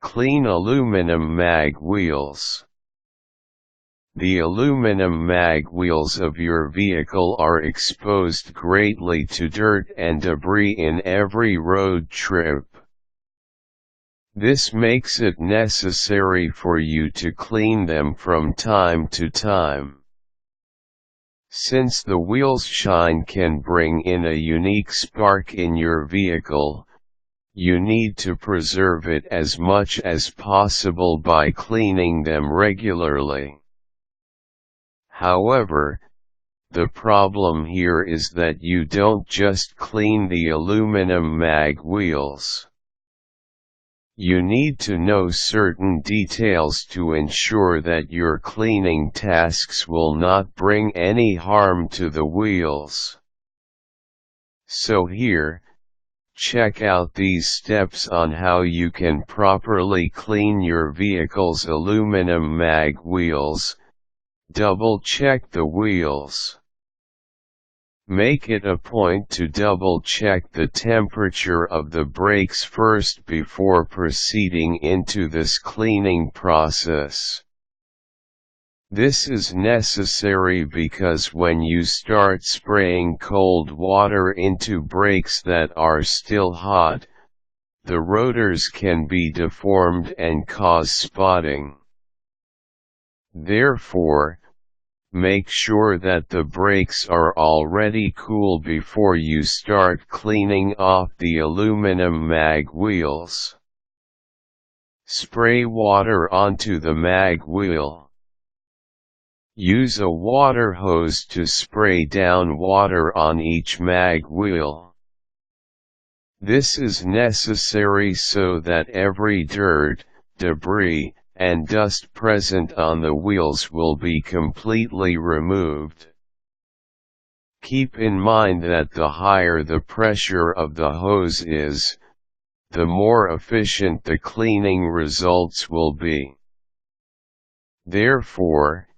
Clean aluminum mag wheels. The aluminum mag wheels of your vehicle are exposed greatly to dirt and debris in every road trip. This makes it necessary for you to clean them from time to time. Since the wheel's shine can bring in a unique spark in your vehicle, you need to preserve it as much as possible by cleaning them regularly. However, the problem here is that you don't just clean the aluminum mag wheels. You need to know certain details to ensure that your cleaning tasks will not bring any harm to the wheels. So here, check out these steps on how you can properly clean your vehicle's aluminum mag wheels. Double-check the wheels. Make it a point to double-check the temperature of the brakes first before proceeding into this cleaning process. This is necessary because when you start spraying cold water into brakes that are still hot, the rotors can be deformed and cause spotting. Therefore, make sure that the brakes are already cool before you start cleaning off the aluminum mag wheels. Spray water onto the mag wheel. Use a water hose to spray down water on each mag wheel. This is necessary so that every dirt, debris, and dust present on the wheels will be completely removed. Keep in mind that the higher the pressure of the hose is, the more efficient the cleaning results will be. Therefore,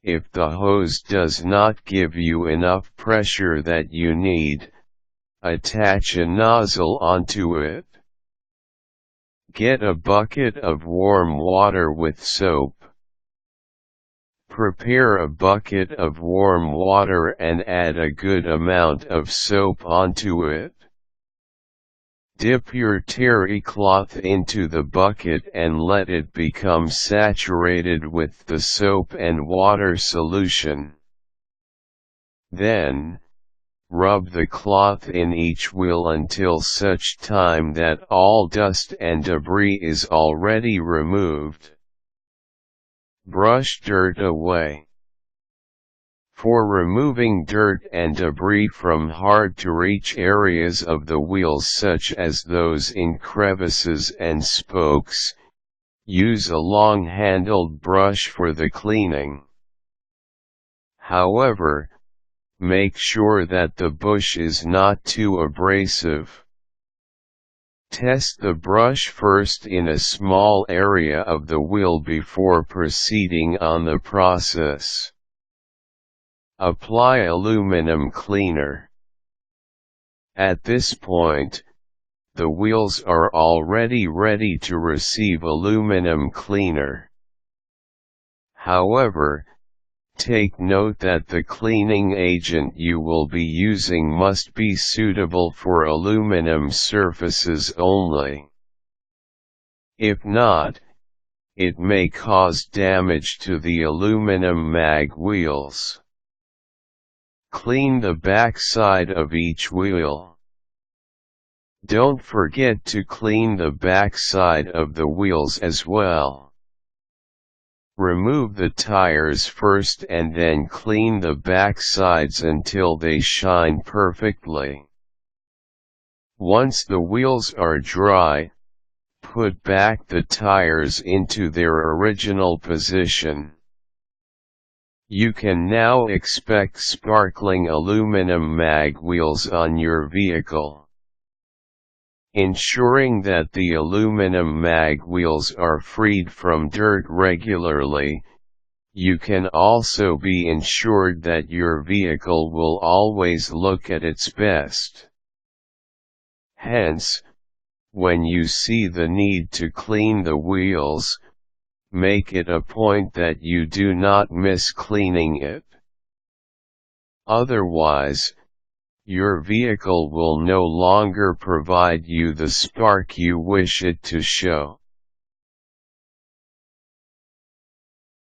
if the hose does not give you enough pressure that you need, attach a nozzle onto it. Get a bucket of warm water with soap. Prepare a bucket of warm water and add a good amount of soap onto it. Dip your terrycloth into the bucket and let it become saturated with the soap and water solution. Then, rub the cloth in each wheel until such time that all dust and debris is already removed. Brush dirt away. For removing dirt and debris from hard-to-reach areas of the wheels such as those in crevices and spokes, use a long-handled brush for the cleaning. However, make sure that the bush is not too abrasive. Test the brush first in a small area of the wheel before proceeding on the process. Apply aluminum cleaner. At this point, the wheels are already ready to receive aluminum cleaner. However, take note that the cleaning agent you will be using must be suitable for aluminum surfaces only. If not, it may cause damage to the aluminum mag wheels. Clean the back side of each wheel. Don't forget to clean the back side of the wheels as well. Remove the tires first and then clean the back sides until they shine perfectly. Once the wheels are dry, put back the tires into their original position. You can now expect sparkling aluminum mag wheels on your vehicle. Ensuring that the aluminum mag wheels are freed from dirt regularly, you can also be ensured that your vehicle will always look at its best. Hence, When you see the need to clean the wheels, make it a point that you do not miss cleaning it. Otherwise, your vehicle will no longer provide you the spark you wish it to show.